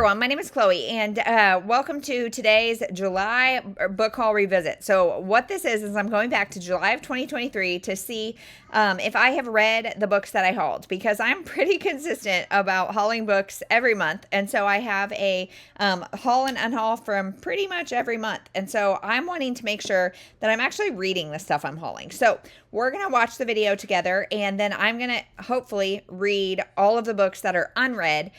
everyone, my name is Chloe, and welcome to today's July book haul revisit. So what this is I'm going back to July of 2023 to see if I have read the books that I hauled, because I'm pretty consistent about hauling books every month, and so I have a haul and unhaul from pretty much every month, and so I'm wanting to make sure that I'm actually reading the stuff I'm hauling. So we're going to watch the video together, and then I'm going to hopefully read all of the books that are unread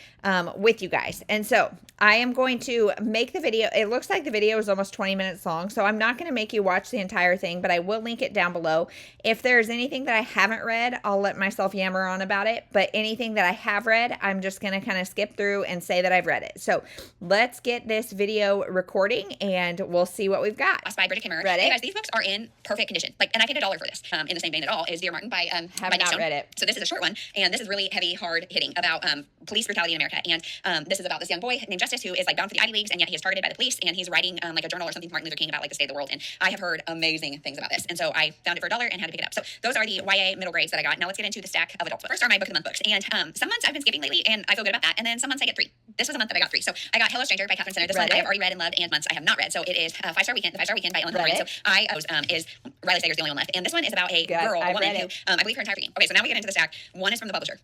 with you guys. And so I am going to make the video. It looks like the video is almost 20 minutes long, so I'm not going to make you watch the entire thing, but I will link it down below. If there's anything that I haven't read, I'll let myself yammer on about it, but anything that I have read, I'm just going to kind of skip through and say that I've read it. So let's get this video recording, and we'll see what we've got. By Bridget Kimmerer. Read it? Hey guys, these books are in perfect condition. And I paid $1 for this. In the same vein at all is Dear Martin by Have by not read it. So this is a short one, and this is really heavy, hard hitting about police brutality in America. And this is about this young boy named Justice who is like bound for the Ivy Leagues, and yet he is targeted by the police, and he's writing like a journal or something to Martin Luther King about like the state of the world. And I have heard amazing things about this, and so I found it for $1 and had to pick it up. So those are the YA middle grades that I got. Now let's get into the stack of adults. First are my book of the month books, and some months I've been skipping lately, and I feel good about that. And then some months I get 3. This was a month that I got 3. So I got Hello Stranger by Catherine Center. This one I have already read and loved, and months I have not read. So it is 5-Star Weekend, The 5-Star Weekend by Ellen Hilary. So I is Riley Sager's the only one left, and this one is about a girl, a woman who I believe her entire game. Okay, so now we get into the stack. One is from the publisher.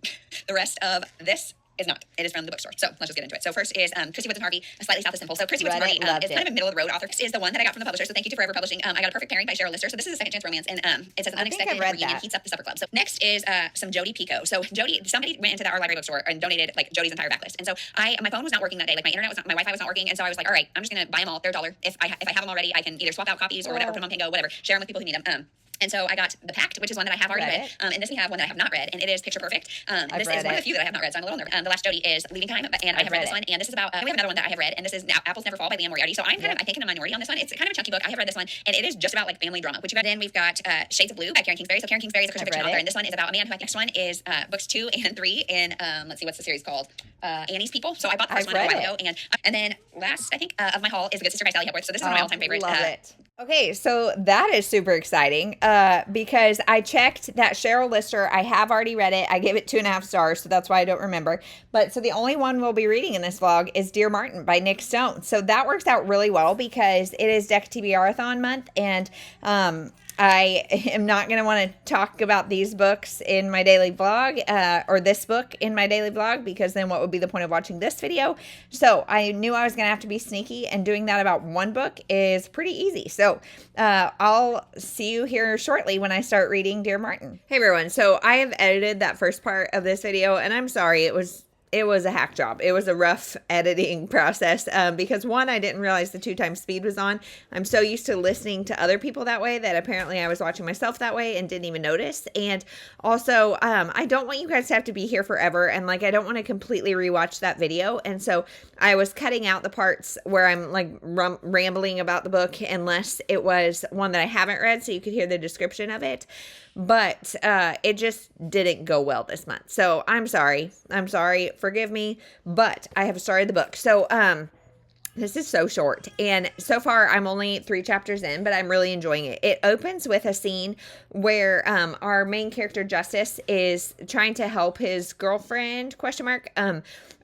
The rest of this is not. It is from the bookstore. So let's just get into it. So first is Christy Woodson Harvey, A Slightly South of Simple. So Christy Woodson Harvey is kind of a middle of the road author. This is the one that I got from the publisher. So thank you to Forever Publishing. I got A Perfect Pairing by Cheryl Lister. So this is a second chance romance, and it says an unexpected reunion heats up the supper club. So next is some Jodi Picoult. So Jodi, somebody went into our library bookstore and donated like Jodi's entire backlist. And so my phone was not working that day. Like my internet was not, my Wi-Fi was not working, and so I was like, all right, I'm just gonna buy them all. They're $1. If I have them already, I can either swap out copies or whatever, put them on Pingo, whatever, share them with people who need them. And so I got The Pact, which is one that I have already read. And this we have one that I have not read, and it is Picture Perfect. This is one of the few that I have not read, so I'm a little nervous. The last Jodi is Leaving Time, and I have read this one. And this is about, we have another one that I have read, and this is Apples Never Fall by Leanne Moriarty. So I'm kind of, I think, in a minority on this one. It's kind of a chunky book. I have read this one, and it is just about like family drama. Which then we've got Shades of Blue by Karen Kingsbury. So Karen Kingsbury is a Christopher Fiction author, and this one is about a man who I think next one is books 2 and 3 in, let's see, what's the series called? Annie's People. So I bought the first one a while ago. And then last, I think, of my haul is The Good Sister by Sally Hepworth. So this is one of my all-time favorites. Love it. Okay, so that is super exciting because I checked that Cheryl Lister. I have already read it. I gave it 2.5 stars, so that's why I don't remember. But so the only one we'll be reading in this vlog is Dear Martin by Nick Stone. So that works out really well because it is Deck TBR-a-thon month, and I am not going to want to talk about these books in my daily vlog, or this book in my daily vlog, because then what would be the point of watching this video? So I knew I was going to have to be sneaky, and doing that about one book is pretty easy. So I'll see you here shortly when I start reading Dear Martin. Hey everyone, so I have edited that first part of this video, and I'm sorry, it was a hack job. It was a rough editing process because one, I didn't realize the 2x speed was on. I'm so used to listening to other people that way that apparently I was watching myself that way and didn't even notice. And also, I don't want you guys to have to be here forever, and like I don't want to completely rewatch that video. And so I was cutting out the parts where I'm like rambling about the book, unless it was one that I haven't read so you could hear the description of it. But it just didn't go well this month. So I'm sorry. Forgive me. But I have started the book. So this is so short. And so far I'm only 3 chapters in, but I'm really enjoying it. It opens with a scene where our main character Justice is trying to help his girlfriend, ?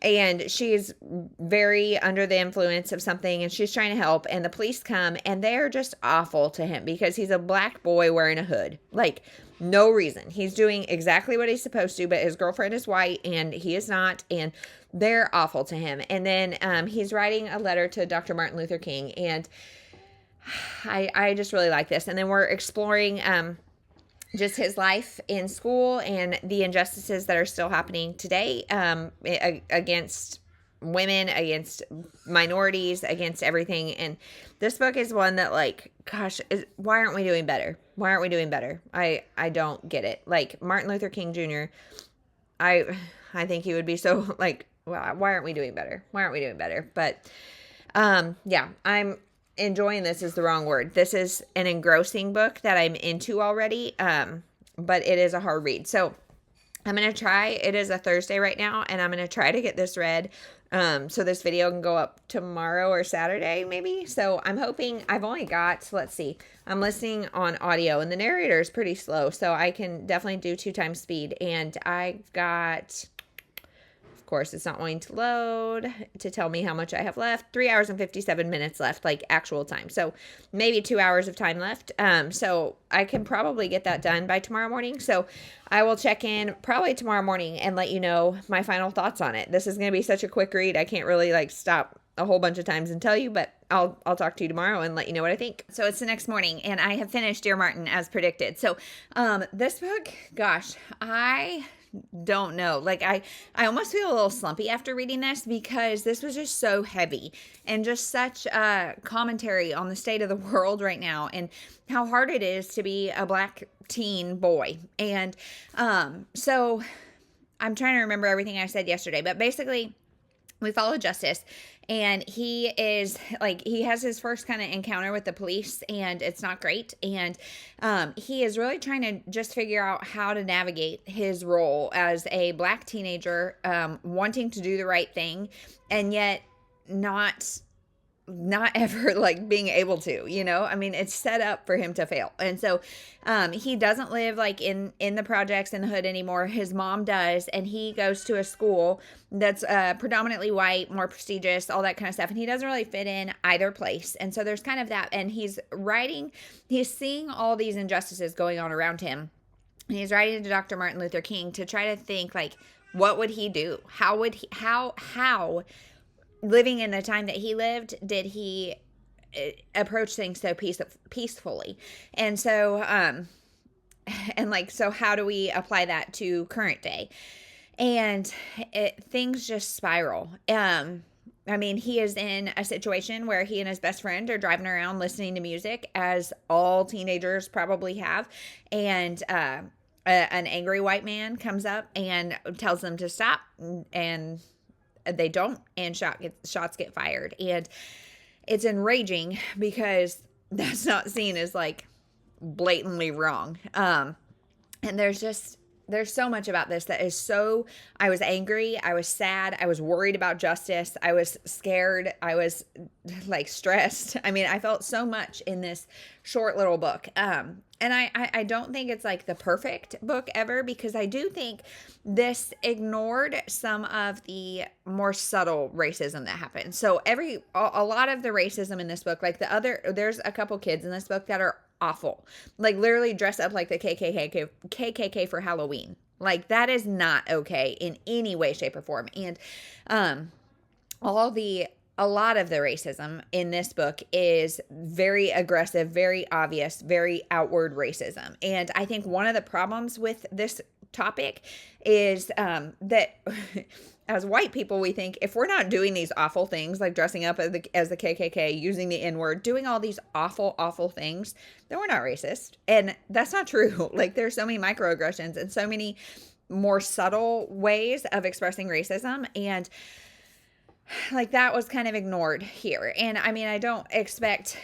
And she's very under the influence of something, and she's trying to help, and the police come, and they're just awful to him because he's a black boy wearing a hood. Like, no reason. He's doing exactly what he's supposed to, but his girlfriend is white, and he is not, and they're awful to him. And then he's writing a letter to Dr. Martin Luther King, and I just really like this. And then we're exploring just his life in school and the injustices that are still happening today against women, against minorities, against everything. And this book is one that, like, gosh, why aren't we doing better? Why aren't we doing better? I don't get it. Like, Martin Luther King Jr., I think he would be so, like, well, why aren't we doing better? Why aren't we doing better? But yeah, I'm enjoying this is the wrong word. This is an engrossing book that I'm into already, but it is a hard read. So I'm going to try, it is a Thursday right now, and I'm going to try to get this read so this video can go up tomorrow or Saturday maybe. So I'm hoping, I've only got, let's see, I'm listening on audio, and the narrator is pretty slow, so I can definitely do 2x speed, and I got Of course, it's not wanting to load to tell me how much I have left. 3 hours and 57 minutes left, like actual time. So maybe 2 hours of time left. So I can probably get that done by tomorrow morning. So I will check in probably tomorrow morning and let you know my final thoughts on it. This is going to be such a quick read. I can't really like stop a whole bunch of times and tell you, but I'll talk to you tomorrow and let you know what I think. So it's the next morning and I have finished Dear Martin as predicted. So this book, gosh, I don't know. Like I almost feel a little slumpy after reading this because this was just so heavy and just such a commentary on the state of the world right now and how hard it is to be a Black teen boy. And so I'm trying to remember everything I said yesterday, but basically we follow Justice and he is like, he has his first kind of encounter with the police and it's not great. And he is really trying to just figure out how to navigate his role as a Black teenager, wanting to do the right thing and yet not ever like being able to, you know, I mean, it's set up for him to fail. And so, he doesn't live like in the projects in the hood anymore. His mom does. And he goes to a school that's, predominantly white, more prestigious, all that kind of stuff. And he doesn't really fit in either place. And so there's kind of that, and he's seeing all these injustices going on around him. And he's writing to Dr. Martin Luther King to try to think like, what would he do? How living in the time that he lived, did he approach things so peacefully? And so, so how do we apply that to current day? And things just spiral. I mean, he is in a situation where he and his best friend are driving around listening to music, as all teenagers probably have. And, an angry white man comes up and tells them to stop, and they don't, and shots get fired. And it's enraging because that's not seen as like blatantly wrong. And there's so much about this that is so, I was angry, I was sad, I was worried about Justice, I was scared, I was like stressed. I mean, I felt so much in this short little book. And I don't think it's like the perfect book ever, because I do think this ignored some of the more subtle racism that happened. So a lot of the racism in this book, like there's a couple kids in this book that are awful, like literally dress up like the KKK for Halloween. Like that is not okay in any way, shape, or form. And a lot of the racism in this book is very aggressive, very obvious, very outward racism. And I think one of the problems with this topic is that as white people, we think if we're not doing these awful things, like dressing up as the KKK, using the N-word, doing all these awful, awful things, then we're not racist. And that's not true. Like there's so many microaggressions and so many more subtle ways of expressing racism. And like that was kind of ignored here. And I mean, I don't expect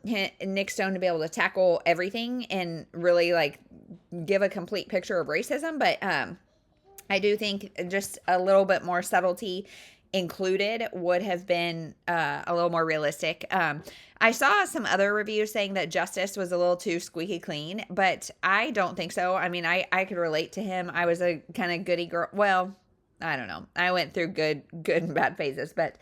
Nick Stone to be able to tackle everything and really like give a complete picture of racism, but I do think just a little bit more subtlety included would have been a little more realistic. I saw some other reviews saying that Justice was a little too squeaky clean, but I don't think so. I mean, I could relate to him. I was a kind of goody girl. Well, I don't know. I went through good and bad phases, but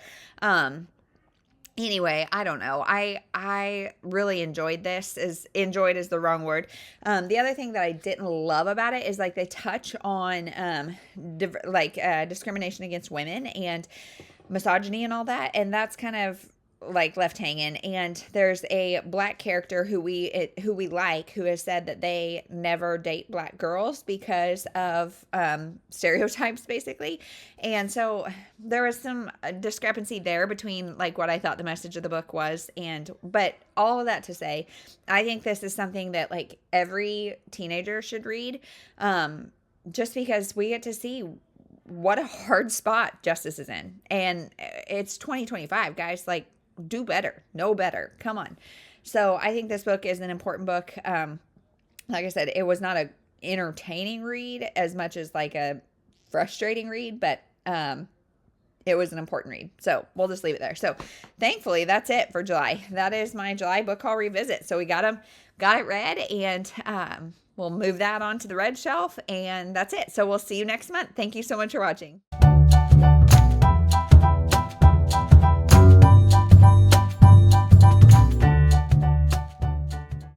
anyway, I don't know. I really enjoyed this. Enjoyed is the wrong word. The other thing that I didn't love about it is like they touch on discrimination against women and misogyny and all that, and that's kind of like left hanging. And there's a Black character who we like, who has said that they never date Black girls because of stereotypes, basically. And so there was some discrepancy there between like what I thought the message of the book was, but all of that to say, I think this is something that like every teenager should read, just because we get to see what a hard spot Justice is in. And it's 2025, guys. Like, do better, know better. Come on. So I think this book is an important book. Like I said, it was not a entertaining read as much as like a frustrating read, but it was an important read. So we'll just leave it there. So thankfully that's it for July. That is my July book haul revisit. So we got it read, and we'll move that onto the red shelf, and that's it. So we'll see you next month. Thank you so much for watching. you.